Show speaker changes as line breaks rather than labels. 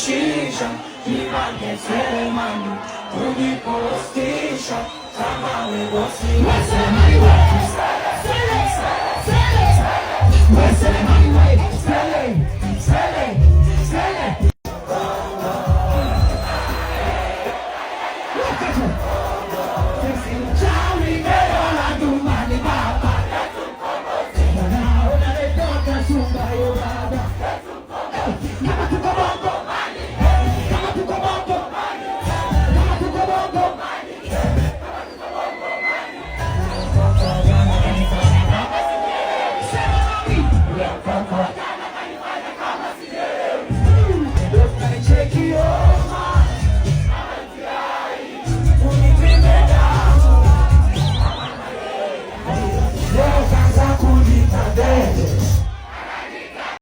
shisha, niwange selemani, unipostisha, kama wegosi. Selemani we, Selemani we, Sele. Ciao, Miguel, la domani papa. Una le tocca su un paio d'ada.